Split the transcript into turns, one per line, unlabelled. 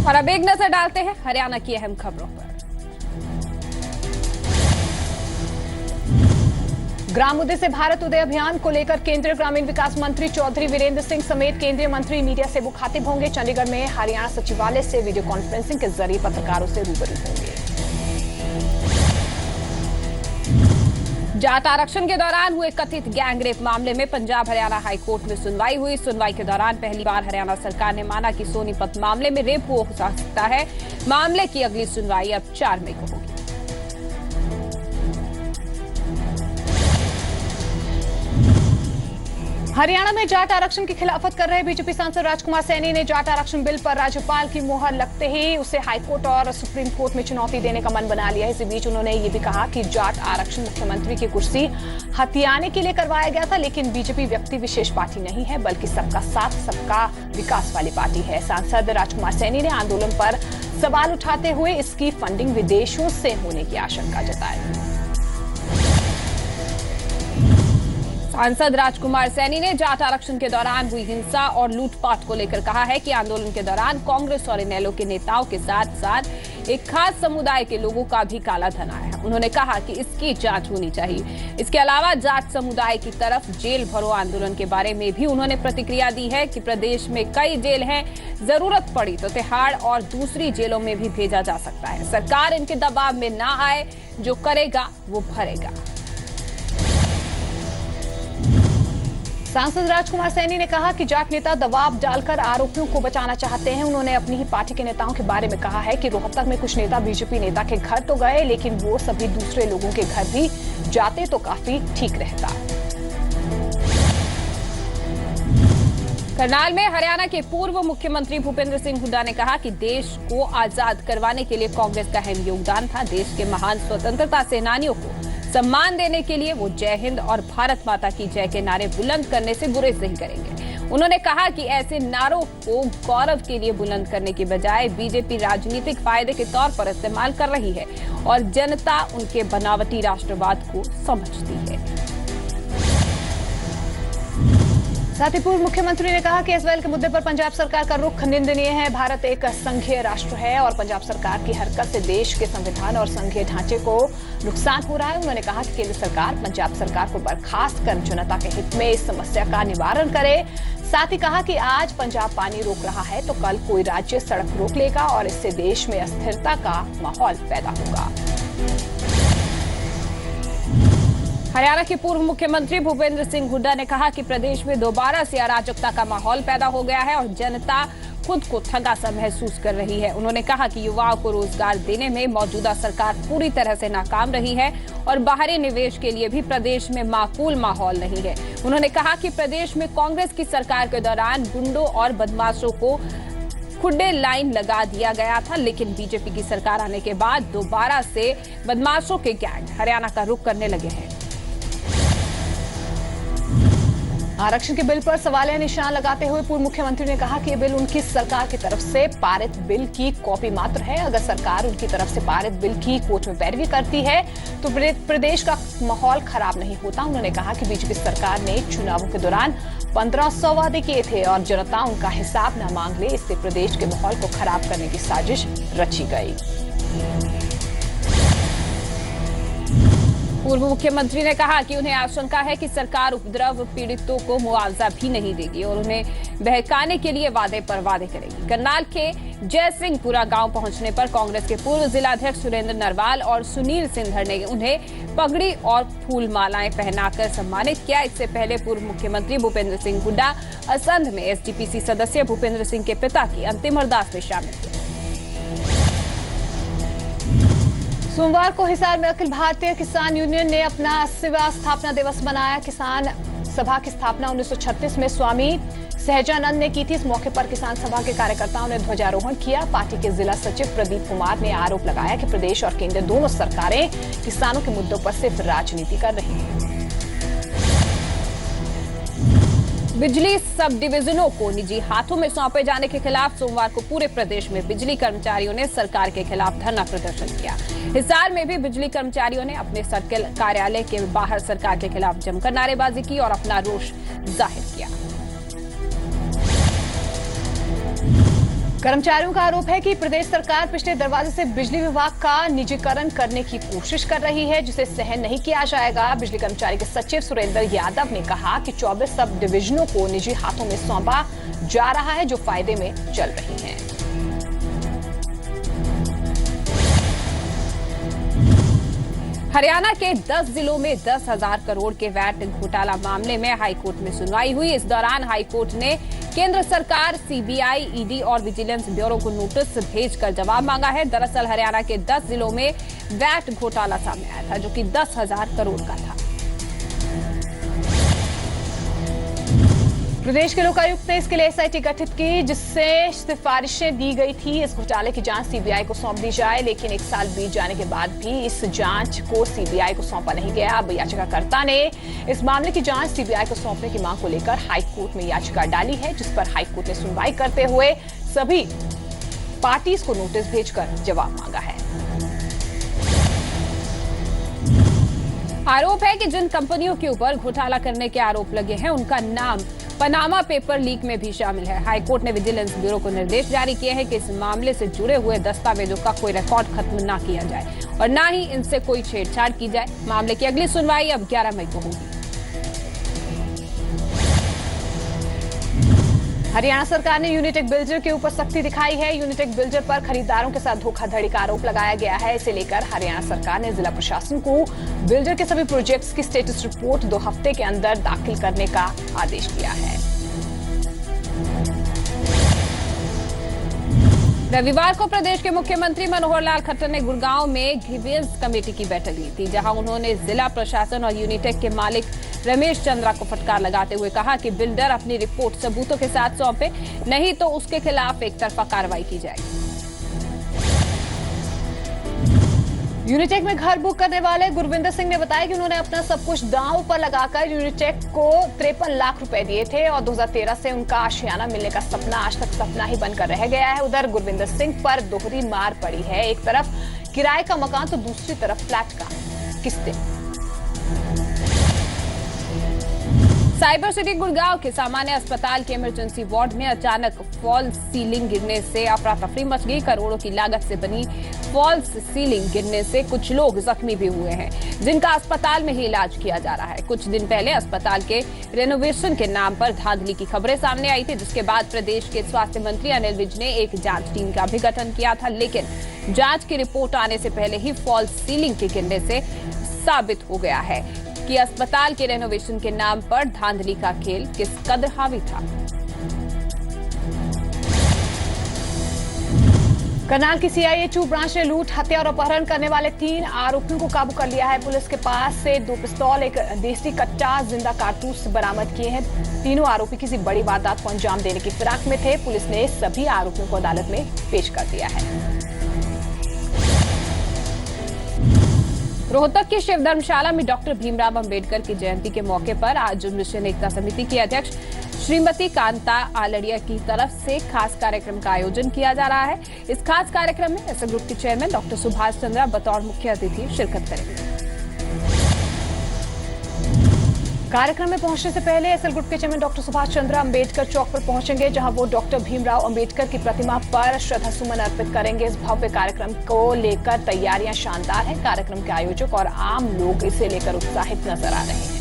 और अब एक नजर डालते हैं हरियाणा की अहम खबरों पर।
ग्राम उदय से भारत उदय अभियान को लेकर केंद्रीय ग्रामीण विकास मंत्री चौधरी वीरेंद्र सिंह समेत केंद्रीय मंत्री मीडिया से मुखातिब होंगे। चंडीगढ़ में हरियाणा सचिवालय से वीडियो कॉन्फ्रेंसिंग के जरिए पत्रकारों से रूबरू होंगे।
जाट आरक्षण के दौरान हुए कथित गैंगरेप मामले में पंजाब हरियाणा हाईकोर्ट में सुनवाई हुई। सुनवाई के दौरान पहली बार हरियाणा सरकार ने माना कि सोनीपत मामले में रेप हो सकता है। मामले की अगली सुनवाई अब 4 मई को होगी।
हरियाणा में जाट आरक्षण की खिलाफत कर रहे बीजेपी सांसद राजकुमार सैनी ने जाट आरक्षण बिल पर राज्यपाल की मुहर लगते ही उसे हाईकोर्ट और सुप्रीम कोर्ट में चुनौती देने का मन बना लिया। इसी बीच उन्होंने ये भी कहा कि जाट आरक्षण मुख्यमंत्री की कुर्सी हथियाने के लिए करवाया गया था, लेकिन बीजेपी व्यक्ति विशेष पार्टी नहीं है बल्कि सबका साथ सबका विकास वाली पार्टी है। सांसद राजकुमार सैनी ने आंदोलन पर सवाल उठाते हुए इसकी फंडिंग विदेशों से होने की आशंका जताई।
सांसद राजकुमार सैनी ने जाट आरक्षण के दौरान हुई हिंसा और लूटपाट को लेकर कहा है कि आंदोलन के दौरान कांग्रेस और इनेलो के नेताओं के साथ साथ एक खास समुदाय के लोगों का भी काला धन आया है। उन्होंने कहा कि इसकी जांच होनी चाहिए। इसके अलावा जाट समुदाय की तरफ जेल भरो आंदोलन के बारे में भी उन्होंने प्रतिक्रिया दी है कि प्रदेश में कई जेल हैं, जरूरत पड़ी तो तिहाड़ और दूसरी जेलों में भी भेजा जा सकता है। सरकार इनके दबाव में ना आए, जो करेगा वो भरेगा।
सांसद राजकुमार सैनी ने कहा कि जाट नेता दबाव डालकर आरोपियों को बचाना चाहते हैं। उन्होंने अपनी ही पार्टी के नेताओं के बारे में कहा है कि रोहतक में कुछ नेता बीजेपी नेता के घर तो गए, लेकिन वो सभी दूसरे लोगों के घर भी जाते तो काफी ठीक रहता।
करनाल में हरियाणा के पूर्व मुख्यमंत्री भूपेंद्र सिंह हुड्डा ने कहा कि देश को आजाद करवाने के लिए कांग्रेस का अहम योगदान था। देश के महान स्वतंत्रता सेनानियों को सम्मान देने के लिए वो जय हिंद और भारत माता की जय के नारे बुलंद करने से गुरेज नहीं करेंगे। उन्होंने कहा कि ऐसे नारों को गौरव के लिए बुलंद करने की बजाय बीजेपी राजनीतिक फायदे के तौर पर इस्तेमाल कर रही है और जनता उनके बनावटी राष्ट्रवाद को समझती है।
साथ ही पूर्व मुख्यमंत्री ने कहा कि एसवाईएल के मुद्दे पर पंजाब सरकार का रुख निंदनीय है। भारत एक संघीय राष्ट्र है और पंजाब सरकार की हरकत से देश के संविधान और संघीय ढांचे को नुकसान हो रहा है। उन्होंने कहा कि केंद्र सरकार पंजाब सरकार को बर्खास्त कर जनता के हित में इस समस्या का निवारण करे। साथ ही कहा कि आज पंजाब पानी रोक रहा है तो कल कोई राज्य सड़क रोक लेगा और इससे देश में अस्थिरता का माहौल पैदा होगा।
हरियाणा के पूर्व मुख्यमंत्री भूपेंद्र सिंह हुड्डा ने कहा कि प्रदेश में दोबारा से अराजकता का माहौल पैदा हो गया है और जनता खुद को ठगा सा महसूस कर रही है। उन्होंने कहा कि युवाओं को रोजगार देने में मौजूदा सरकार पूरी तरह से नाकाम रही है और बाहरी निवेश के लिए भी प्रदेश में माकूल माहौल नहीं है। उन्होंने कहा कि प्रदेश में कांग्रेस की सरकार के दौरान गुंडों और बदमाशों को खुड्डे लाइन लगा दिया गया था, लेकिन बीजेपी की सरकार आने के बाद दोबारा से बदमाशों के गैंग हरियाणा का रुख करने लगे हैं।
आरक्षण के बिल पर सवालिया निशान लगाते हुए पूर्व मुख्यमंत्री ने कहा कि ये बिल उनकी सरकार की तरफ से पारित बिल की कॉपी मात्र है। अगर सरकार उनकी तरफ से पारित बिल की कोर्ट में पैरवी करती है तो प्रदेश का माहौल खराब नहीं होता। उन्होंने कहा कि बीजेपी सरकार ने चुनावों के दौरान 1500 वादे किए थे और जनता उनका हिसाब न मांग ले, इससे प्रदेश के माहौल को खराब करने की साजिश रची गई।
पूर्व मुख्यमंत्री ने कहा कि उन्हें आशंका है कि सरकार उपद्रव पीड़ितों को मुआवजा भी नहीं देगी और उन्हें बहकाने के लिए वादे पर वादे करेगी। करनाल के जयसिंहपुरा गांव पहुंचने पर कांग्रेस के पूर्व जिलाध्यक्ष सुरेंद्र नरवाल और सुनील सिंधर ने उन्हें पगड़ी और फूल मालाएं पहनाकर सम्मानित किया। इससे पहले पूर्व मुख्यमंत्री भूपेंद्र सिंह हुड्डा असंध में एसजीपीसी सदस्य भूपेंद्र सिंह के पिता की अंतिम अरदास में शामिल हुए।
सोमवार को हिसार में अखिल भारतीय किसान यूनियन ने अपना 80वां स्थापना दिवस मनाया। किसान सभा की स्थापना 1936 में स्वामी सहजानंद ने की थी। इस मौके पर किसान सभा के कार्यकर्ताओं ने ध्वजारोहण किया। पार्टी के जिला सचिव प्रदीप कुमार ने आरोप लगाया कि प्रदेश और केंद्र दोनों सरकारें किसानों के मुद्दों पर सिर्फ राजनीति कर रही हैं।
बिजली सब डिवीजनों को निजी हाथों में सौंपे जाने के खिलाफ सोमवार को पूरे प्रदेश में बिजली कर्मचारियों ने सरकार के खिलाफ धरना प्रदर्शन किया। हिसार में भी बिजली कर्मचारियों ने अपने सर्किल कार्यालय के बाहर सरकार के खिलाफ जमकर नारेबाजी की और अपना रोष जाहिर किया।
कर्मचारियों का आरोप है कि प्रदेश सरकार पिछले दरवाजे से बिजली विभाग का निजीकरण करने की कोशिश कर रही है, जिसे सहन नहीं किया जाएगा। बिजली कर्मचारी के सचिव सुरेंद्र यादव ने कहा कि 24 सब डिविजनों को निजी हाथों में सौंपा जा रहा है, जो फायदे में चल रही हैं।
हरियाणा के 10 जिलों में 10,000 करोड़ के वैट घोटाला मामले में हाईकोर्ट में सुनवाई हुई। इस दौरान हाईकोर्ट ने केंद्र सरकार, सीबीआई, ईडी और विजिलेंस ब्यूरो को नोटिस भेजकर जवाब मांगा है। दरअसल हरियाणा के 10 जिलों में वैट घोटाला सामने आया था, जो कि 10,000 करोड़ का था।
प्रदेश के लोकायुक्त ने इसके लिए एसआईटी गठित की, जिससे सिफारिशें दी गई थी इस घोटाले की जांच सीबीआई को सौंप दी जाए, लेकिन 1 साल बीत जाने के बाद भी इस जांच को सीबीआई को सौंपा नहीं गया। अब याचिकाकर्ता ने इस मामले की जांच सीबीआई को सौंपने की मांग को लेकर हाईकोर्ट में याचिका डाली है, जिस पर हाईकोर्ट ने सुनवाई करते हुए सभी पार्टीज को नोटिस भेजकर जवाब मांगा है।
आरोप है कि जिन कंपनियों के ऊपर घोटाला करने के आरोप लगे हैं, उनका नाम पनामा पेपर लीक में भी शामिल है। हाईकोर्ट ने विजिलेंस ब्यूरो को निर्देश जारी किए हैं कि इस मामले से जुड़े हुए दस्तावेजों का कोई रिकॉर्ड खत्म ना किया जाए और ना ही इनसे कोई छेड़छाड़ की जाए। मामले की अगली सुनवाई अब 11 मई को होगी।
हरियाणा सरकार ने यूनिटेक बिल्डर के ऊपर सख्ती दिखाई है। यूनिटेक बिल्डर पर खरीदारों के साथ धोखाधड़ी का आरोप लगाया गया है। इसे लेकर हरियाणा सरकार ने जिला प्रशासन को बिल्डर के सभी प्रोजेक्ट्स की स्टेटस रिपोर्ट 2 हफ्ते के अंदर दाखिल करने का आदेश दिया है।
रविवार को प्रदेश के मुख्यमंत्री मनोहर लाल खट्टर ने गुड़गांव में ग्रीवियंस कमेटी की बैठक ली थी, जहां उन्होंने जिला प्रशासन और यूनिटेक के मालिक रमेश चंद्रा को फटकार लगाते हुए कहा कि बिल्डर अपनी रिपोर्ट सबूतों के साथ सौंपे, नहीं तो उसके खिलाफ एक तरफा कार्रवाई की जाएगी।
यूनिटेक में घर बुक करने वाले गुरविंदर सिंह ने बताया कि उन्होंने अपना सब कुछ दांव पर लगाकर यूनिटेक को 53 लाख रुपए दिए थे और 2013 से उनका आशियाना मिलने का सपना आज तक सपना ही बनकर रह गया है। उधर गुरविंदर सिंह पर दोहरी मार पड़ी है, एक तरफ किराए का मकान तो दूसरी तरफ फ्लैट का किस्तें।
साइबर सिटी गुड़गांव के सामान्य अस्पताल के इमरजेंसी वार्ड में अचानक फॉल्स सीलिंग गिरने से अफरा तफरी मच गई। करोड़ों की लागत से बनी फॉल्स सीलिंग गिरने से कुछ लोग जख्मी भी हुए हैं, जिनका अस्पताल में ही इलाज किया जा रहा है। कुछ दिन पहले अस्पताल के रेनोवेशन के नाम पर धांधली की खबरें सामने आई थी, जिसके बाद प्रदेश के स्वास्थ्य मंत्री अनिल विज ने एक जांच टीम का भी गठन किया था, लेकिन जांच की रिपोर्ट आने से पहले ही फॉल्स सीलिंग के गिरने से साबित हो गया है कि अस्पताल के रेनोवेशन के नाम पर धांधली का खेल किस कदर हावी था।
करनाल की सीआईए 2 ब्रांच ने लूट, हत्या और अपहरण करने वाले 3 आरोपियों को काबू कर लिया है। पुलिस के पास से 2 पिस्तौल, एक देसी कट्टा, जिंदा कारतूस बरामद किए हैं। तीनों आरोपी किसी बड़ी वारदात को अंजाम देने की फिराक में थे। पुलिस ने सभी आरोपियों को अदालत में पेश कर दिया है।
रोहतक की शिव धर्मशाला में डॉक्टर भीमराव अंबेडकर की जयंती के मौके पर आज मिशन एकता समिति की अध्यक्ष श्रीमती कांता आलड़िया की तरफ से खास कार्यक्रम का आयोजन किया जा रहा है। इस खास कार्यक्रम में एसएल ग्रुप के चेयरमैन डॉक्टर सुभाष चंद्रा बतौर मुख्य अतिथि शिरकत करेंगे।
कार्यक्रम में पहुंचने से पहले एसएल ग्रुप के चेयरमैन डॉक्टर सुभाष चंद्रा अंबेडकर चौक पर पहुंचेंगे, जहां वो डॉक्टर भीमराव अंबेडकर की प्रतिमा पर श्रद्धासुमन अर्पित करेंगे। इस भव्य कार्यक्रम को लेकर तैयारियां शानदार हैं। कार्यक्रम के आयोजक और आम लोग इसे लेकर उत्साहित नजर आ रहे हैं।